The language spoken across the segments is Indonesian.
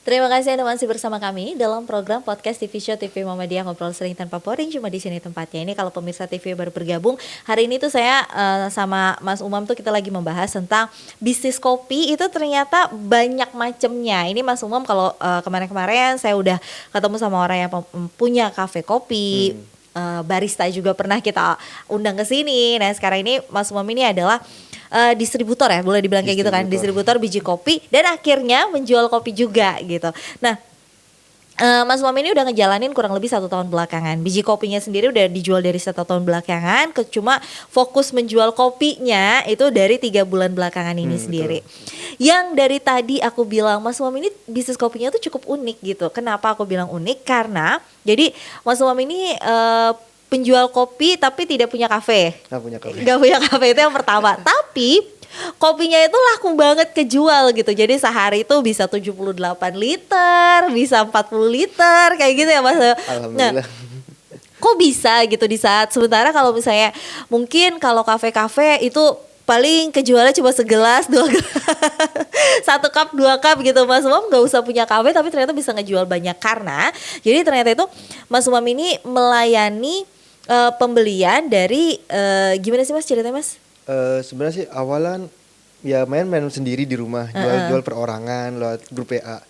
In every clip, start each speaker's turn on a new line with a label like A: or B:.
A: Terima kasih Anda masih bersama kami dalam program podcast TV Show TV Muhammadiyah Ngobrol Sering Tanpa Boring. Cuma di sini tempatnya. Ini kalau pemirsa TV baru bergabung, hari ini tuh saya sama Mas Umam tuh kita lagi membahas tentang bisnis kopi. Itu ternyata banyak macamnya. Ini Mas Umam kalau kemarin-kemarin saya udah ketemu sama orang yang punya kafe kopi. Barista juga pernah kita undang ke sini. Nah sekarang ini Mas Umam ini adalah distributor ya, boleh dibilang kayak gitu kan, distributor biji kopi dan akhirnya menjual kopi juga gitu. Nah Mas Umam ini udah ngejalanin kurang lebih 1 tahun belakangan. Biji kopinya sendiri udah dijual dari 1 tahun belakangan, cuma fokus menjual kopinya itu dari 3 bulan belakangan ini sendiri. Betul. Yang dari tadi aku bilang Mas Umam ini bisnis kopinya tuh cukup unik gitu. Kenapa aku bilang unik? Karena jadi Mas Umam ini penjual kopi tapi tidak punya kafe. Gak punya kafe itu yang pertama. Tapi kopinya itu laku banget kejual gitu. Jadi sehari itu bisa 78 liter, bisa 40 liter kayak gitu ya Mas.
B: Alhamdulillah.
A: Nah, kok bisa gitu di saat sementara kalau misalnya mungkin kalau kafe-kafe itu paling kejualnya cuma segelas, 2 gelas, 1 cup, 2 cup gitu. Mas Umam gak usah punya kafe tapi ternyata bisa ngejual banyak karena jadi ternyata itu Mas Umam ini melayani pembelian dari gimana sih Mas ceritanya Mas?
B: Sebenarnya sih awalan ya main-main sendiri di rumah, jual perorangan lewat grup WA.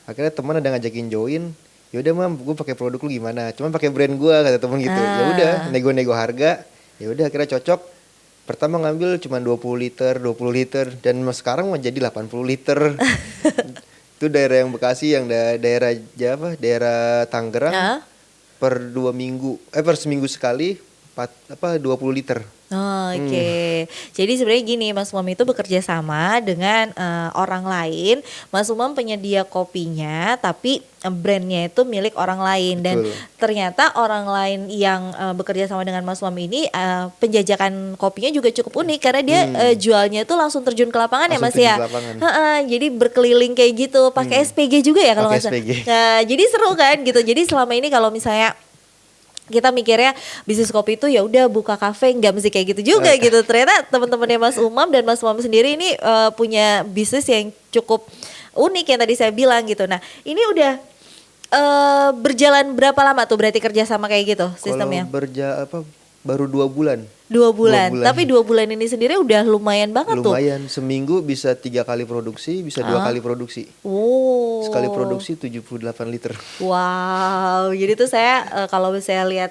B: Akhirnya teman ada ngajakin join. Ya udah Mam, gue pakai produk lu gimana? Cuman pakai brand gue kata teman gitu. Ya udah, nego-nego harga. Ya udah akhirnya cocok. Pertama ngambil cuma 20 liter dan sekarang mau jadi 80 liter. Itu daerah yang Bekasi, yang daerah Jawa, daerah Tangerang. Per seminggu sekali 20 liter.
A: Oke. Jadi sebenarnya gini, Mas Umam itu bekerja sama dengan orang lain. Mas Umam penyedia kopinya, tapi brandnya itu milik orang lain. Dan ternyata orang lain yang bekerja sama dengan Mas Umam ini penjajakan kopinya juga cukup unik karena dia jualnya itu langsung terjun ke lapangan ya Mas ya. Jadi berkeliling kayak gitu, pakai SPG juga ya kalau nggak salah. Nah, jadi seru kan gitu. Jadi selama ini kalau misalnya kita mikirnya bisnis kopi itu ya udah buka kafe, nggak mesti kayak gitu juga gitu. Ternyata teman-temannya Mas Umam dan Mas Umam sendiri ini punya bisnis yang cukup unik yang tadi saya bilang gitu. Nah ini udah berjalan berapa lama tuh berarti kerja sama kayak gitu sistemnya?
B: Kalau baru 2 bulan.
A: 2 bulan. Tapi 2 bulan ini sendiri udah lumayan banget tuh.
B: Lumayan, seminggu bisa 3 kali produksi, bisa 2 kali produksi. Sekali produksi 78 liter.
A: Wow, jadi tuh saya kalau saya lihat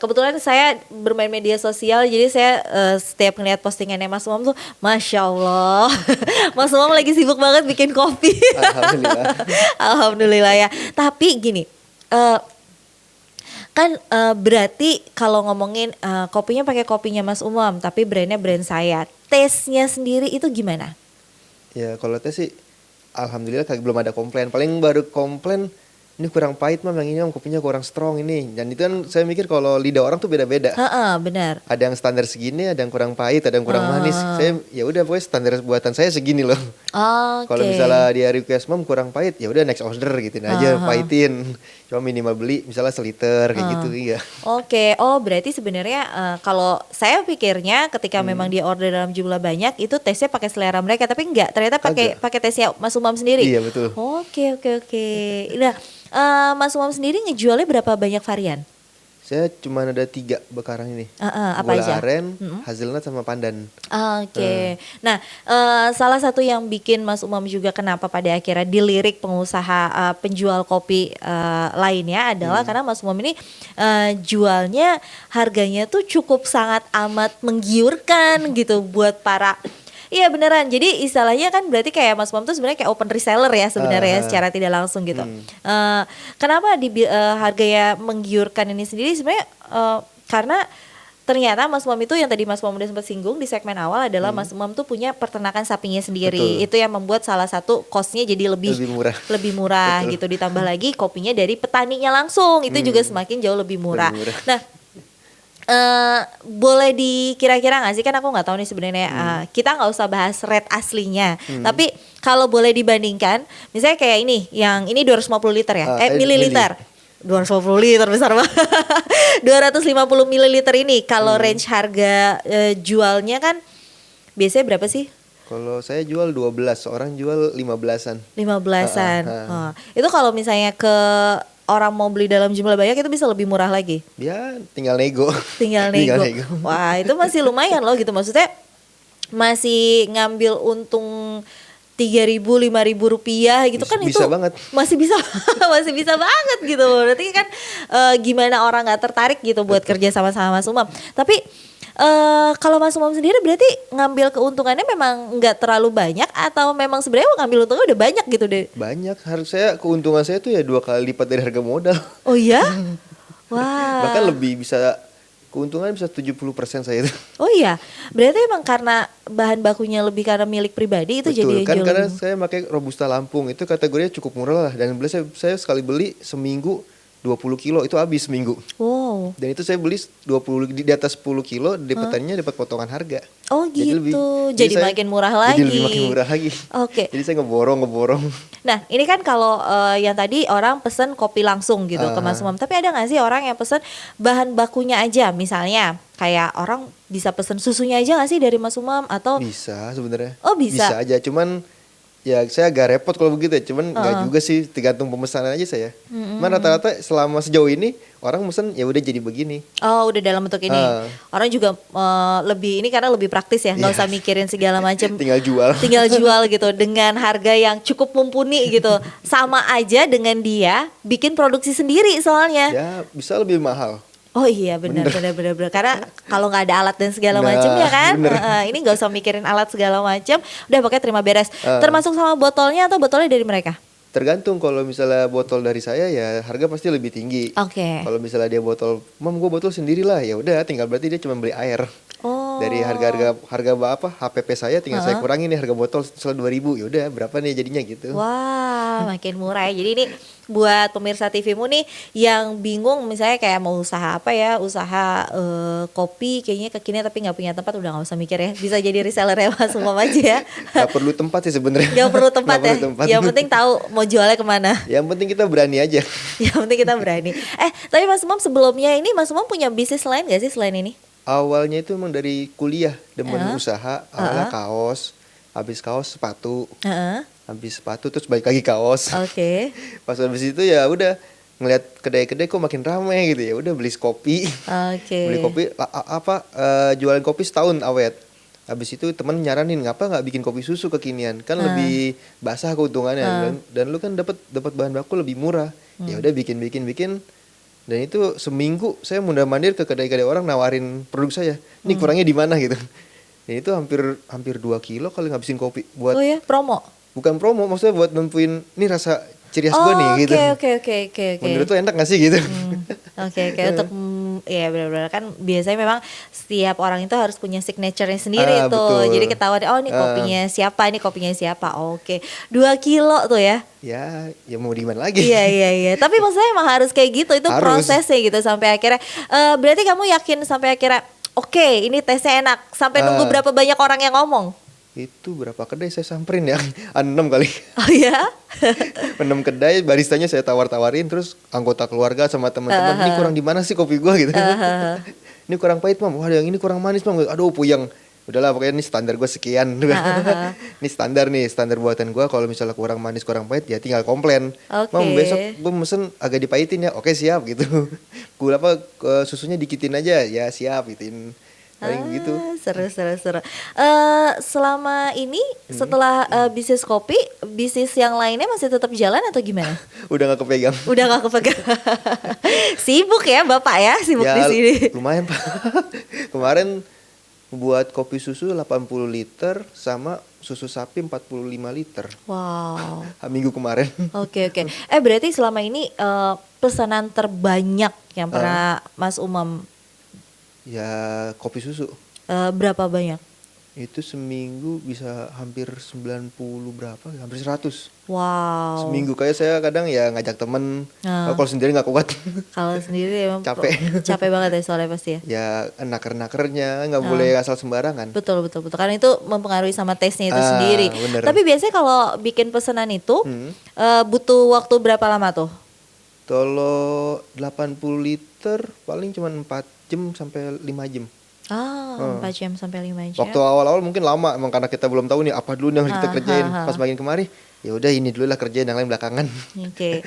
A: kebetulan saya bermain media sosial, jadi saya setiap ngeliat postingannya Mas Umam tuh, Masya Allah, Mas Umam lagi sibuk banget bikin kopi.
B: Alhamdulillah.
A: Alhamdulillah ya. Tapi gini, kan berarti kalau ngomongin kopinya pakai kopinya Mas Umam, tapi brandnya brand saya. Taste-nya sendiri itu gimana?
B: Ya kalau tes sih, alhamdulillah belum ada komplain. Paling baru komplain, ini kurang pahit Mam, yang ini Mam, kopinya kurang strong ini. Dan itu kan saya mikir kalau lidah orang tuh beda-beda.
A: Benar.
B: Ada yang standar segini, ada yang kurang pahit, ada yang kurang manis. Saya ya udah pokoknya standar buatan saya segini loh. Kalau misalnya dia request Mam kurang pahit, ya udah next order gituin aja, pahitin. Cuma minimal beli misalnya seliter kayak gitu ya.
A: Oh berarti sebenarnya kalau saya pikirnya ketika memang dia order dalam jumlah banyak itu tesnya pakai selera mereka, tapi enggak, ternyata pakai tesnya Mas Umam sendiri.
B: Iya betul.
A: Oke. Nah Mas Umam sendiri ngejualnya berapa banyak varian?
B: Saya cuma ada 3 bekarang ini.
A: Apa
B: Gula
A: aja?
B: aren, hazelnut sama pandan.
A: Oke. Nah, salah satu yang bikin Mas Umam juga kenapa pada akhirnya dilirik pengusaha penjual kopi lainnya adalah karena Mas Umam ini jualnya harganya tuh cukup sangat amat menggiurkan gitu buat para. Iya beneran, jadi istilahnya kan berarti kayak Mas Umam tuh sebenarnya kayak open reseller ya sebenarnya secara tidak langsung gitu. Kenapa harganya menggiurkan ini sendiri sebenarnya karena ternyata Mas Umam itu yang tadi Mas Umam udah sempat singgung di segmen awal adalah Mas Umam tuh punya peternakan sapinya sendiri. Itu yang membuat salah satu cost-nya jadi lebih murah gitu. Ditambah lagi kopinya dari petaninya langsung, itu juga semakin jauh lebih murah. Nah boleh dikira-kira nggak sih, kan aku nggak tahu nih sebenarnya kita nggak usah bahas rate aslinya, tapi kalau boleh dibandingkan misalnya kayak ini, yang ini 250 liter ya, mililiter 250 liter besar banget. 250 mililiter ini kalau range harga jualnya kan biasanya berapa sih?
B: Kalau saya jual 12, seorang jual 15-an.
A: 15-an. Oh. Itu kalau misalnya ke orang mau beli dalam jumlah banyak itu bisa lebih murah lagi.
B: Ya, tinggal nego.
A: Tinggal nego. Wah, itu masih lumayan loh gitu. Maksudnya masih ngambil untung 3.000, 5.000 rupiah gitu kan
B: bisa
A: itu
B: banget.
A: Masih bisa masih bisa banget gitu. Berarti kan gimana orang nggak tertarik gitu buat kerja sama-sama Mas Umam. Tapi kalau Mas Umam sendiri berarti ngambil keuntungannya memang nggak terlalu banyak atau memang sebenarnya ngambil untungnya udah banyak gitu deh?
B: Banyak, keuntungan saya tuh ya 2 kali lipat dari harga modal.
A: Oh iya? Wah.
B: Bahkan lebih bisa, keuntungan bisa 70% saya itu.
A: Oh iya, berarti emang karena bahan bakunya lebih karena milik pribadi itu.
B: Betul,
A: jadi
B: kan karena saya pakai Robusta Lampung itu kategorinya cukup murah lah, dan saya sekali beli seminggu 20 kilo itu habis seminggu.
A: Wow.
B: Dan itu saya beli 20 di atas 10 kilo, petaninya dapat potongan harga.
A: Oh gitu, jadi makin murah lagi.
B: Jadi lebih makin murah lagi.
A: Oke.
B: Jadi saya ngeborong.
A: Nah ini kan kalau yang tadi orang pesen kopi langsung gitu ke Mas Umam. Tapi ada gak sih orang yang pesen bahan bakunya aja, misalnya kayak orang bisa pesen susunya aja gak sih dari Mas Umam atau?
B: Bisa sebenarnya.
A: Oh bisa.
B: Bisa aja, cuman ya saya agak repot kalau begitu ya, cuman nggak juga sih, tergantung pemesanan aja saya. Cuman rata-rata selama sejauh ini orang mesen ya udah jadi begini.
A: Oh udah dalam bentuk ini. Orang juga lebih ini karena lebih praktis ya, nggak usah mikirin segala macam. Tinggal jual gitu dengan harga yang cukup mumpuni gitu. Sama aja dengan dia bikin produksi sendiri soalnya.
B: Ya bisa lebih mahal.
A: Oh iya benar. Karena kalau nggak ada alat dan segala macam ya kan, ini nggak usah mikirin alat segala macam, udah pokoknya terima beres. Termasuk sama botolnya atau botolnya dari mereka?
B: Tergantung, kalau misalnya botol dari saya ya harga pasti lebih tinggi.
A: Oke.
B: Kalau misalnya dia botol, Mam gue botol sendirilah, ya udah tinggal berarti dia cuma beli air.
A: Oh.
B: Dari harga apa HPP saya tinggal saya kurangin nih harga botol setelah 2.000, ya udah berapa nih jadinya gitu.
A: Wah, makin murah ya. Jadi ini buat pemirsa TVmu nih yang bingung misalnya kayak mau usaha apa ya, usaha kopi kayaknya kekinian tapi nggak punya tempat, udah nggak usah mikir ya, bisa jadi reseller ya Mas Umam aja ya.
B: Gak perlu tempat sih sebenarnya.
A: Gak perlu tempat ya. Yang penting tahu mau jualnya kemana.
B: Yang penting kita berani aja.
A: Yang penting kita berani. Tapi Mas Umam sebelumnya ini Mas Umam punya bisnis lain gak sih selain ini?
B: Awalnya itu emang dari kuliah, demen usaha, awalnya kaos, habis kaos sepatu, habis sepatu terus balik lagi kaos.
A: Oke.
B: Pas habis itu ya udah ngeliat kedai-kedai kok makin ramai gitu, ya udah beli kopi. Beli kopi jualan kopi setahun awet. Habis itu teman nyaranin ngapa nggak bikin kopi susu kekinian, kan lebih basah keuntungannya, dan lu kan dapat bahan baku lebih murah. Ya udah bikin. Dan itu seminggu saya mondar-mandir ke kedai-kedai orang nawarin produk saya. Ini kurangnya di mana gitu. Dan itu hampir 2 kilo kali ngabisin kopi buat.
A: Oh ya, promo.
B: Bukan promo, maksudnya buat nentuin ini rasa ciri khas gue nih gitu.
A: Oke.
B: Menurut tuh enak gak sih gitu.
A: Oke. Untuk ya benar-benar kan biasanya memang setiap orang itu harus punya signature-nya sendiri tuh.
B: Betul.
A: Jadi ketahuan ini kopinya siapa. Oke. 2 kilo tuh ya.
B: Ya mau gimana lagi.
A: Iya. Tapi maksudnya emang harus kayak gitu, itu prosesnya gitu sampai akhirnya. Berarti kamu yakin sampai akhirnya oke, ini tesnya enak. Sampai nunggu berapa banyak orang yang ngomong?
B: Itu berapa kedai saya samperin ya? 6 kali.
A: Oh ya?
B: 6 kedai, baristanya saya tawar-tawarin, terus anggota keluarga sama teman-teman, ini kurang di mana sih kopi gua gitu. Ini kurang pahit Mam, wah yang ini kurang manis Mam. Aduh puyeng. Udahlah pokoknya ini standar gue sekian. Ini standar buatan gue, kalau misalnya kurang manis kurang pahit ya tinggal komplain. Mam besok gue mesen agak dipahitin ya. Oke siap gitu. Gue susunya dikitin aja ya, siap gituin. Paling gitu.
A: Seru. Selama ini setelah bisnis kopi, bisnis yang lainnya masih tetap jalan atau gimana?
B: Udah gak kepegang.
A: Sibuk ya Bapak ya, sibuk di sini.
B: Lumayan Pak. Kemarin buat kopi susu 80 liter sama susu sapi 45 liter.
A: Wow.
B: Minggu kemarin.
A: Oke. Berarti selama ini pesanan terbanyak yang pernah Mas Umam?
B: Ya kopi susu.
A: Berapa banyak?
B: Itu seminggu bisa hampir 90 berapa, hampir 100.
A: Wow.
B: Seminggu kayak saya kadang ya ngajak temen. Kalau sendiri gak kuat.
A: Kalau sendiri emang capek banget ya soalnya pasti ya.
B: Ya naker-nakernya gak boleh asal sembarangan.
A: Betul. Karena itu mempengaruhi sama taste-nya itu sendiri.
B: Bener.
A: Tapi biasanya kalau bikin pesanan itu butuh waktu berapa lama tuh?
B: Kalau 80 liter paling cuma 4 jam sampai 5 jam.
A: Oh, 4 jam sampai 5 jam.
B: Waktu awal-awal mungkin lama, emang karena kita belum tahu nih apa dulu yang harus kita kerjain. Pas makin kemari, ya udah ini dulu lah kerjain, yang lain belakangan.
A: Oke.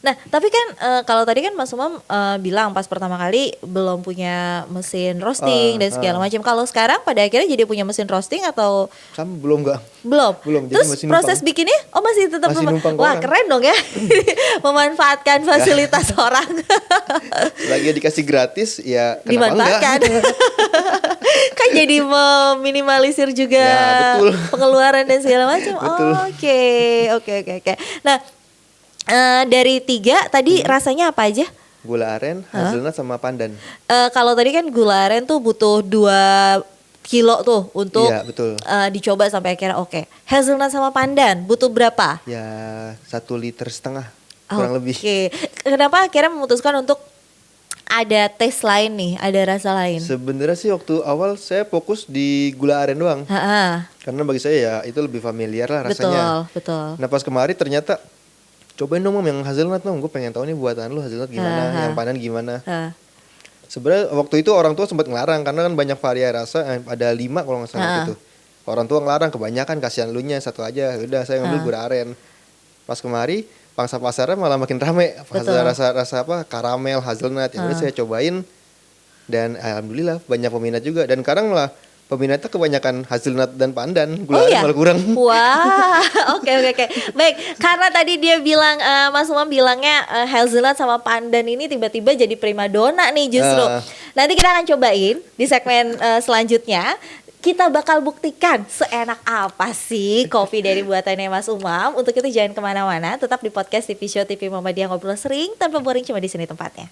A: Nah, tapi kan kalau tadi kan Mas Umam bilang pas pertama kali belum punya mesin roasting dan segala macam. Kalau sekarang pada akhirnya jadi punya mesin roasting atau
B: Sama belum nggak?
A: Belum.
B: Jadi
A: Terus proses bikinnya masih tetap
B: Masih numpang
A: Wah,
B: orang.
A: keren dong ya. Memanfaatkan fasilitas orang.
B: Lagi dikasih gratis, ya kenapa
A: Dimanfaatkan.
B: enggak?
A: Kan jadi meminimalisir juga
B: Ya, betul.
A: pengeluaran dan segala macam.
B: Betul.
A: Oke. Nah, dari 3 tadi rasanya apa aja?
B: Gula aren, hazelnut sama pandan.
A: Kalau tadi kan gula aren tuh butuh 2 kilo tuh untuk
B: Iya, betul.
A: dicoba sampai akhirnya oke. Hazelnut sama pandan butuh berapa?
B: Ya 1,5 liter kurang lebih.
A: Oke. Kenapa akhirnya memutuskan untuk ada tes lain nih, ada rasa lain?
B: Sebenarnya sih waktu awal saya fokus di gula aren doang. Karena bagi saya ya itu lebih familiar lah rasanya.
A: Betul.
B: Nah pas kemari ternyata cobain dong Mam yang hazelnut dong, gue pengen tahu nih buatan lu hazelnut gimana, yang pandan gimana. Sebenarnya waktu itu orang tua sempat ngelarang karena kan banyak variasi rasa, ada 5 kalau nggak salah gitu. Orang tua ngelarang, kebanyakan kasihan lu nya satu aja. Udah saya ngambil gula aren. Pas kemari pangsa pasarnya malah makin rame, rasa apa karamel hazelnut. Ya udah saya cobain dan alhamdulillah banyak peminat juga, dan sekarang malah peminatnya kebanyakan hazelnut dan pandan, gula aren malah kurang.
A: Wah, oke. Baik, karena tadi dia bilang Mas Umam bilangnya hazelnut sama pandan ini tiba-tiba jadi primadona nih justru. Nanti kita akan cobain di segmen selanjutnya. Kita bakal buktikan seenak apa sih kopi dari buatannya Mas Umam. Untuk itu jangan kemana-mana, tetap di podcast TV Show TV Muhammadiyah Ngobrol Sering Tanpa Boring, cuma di sini tempatnya.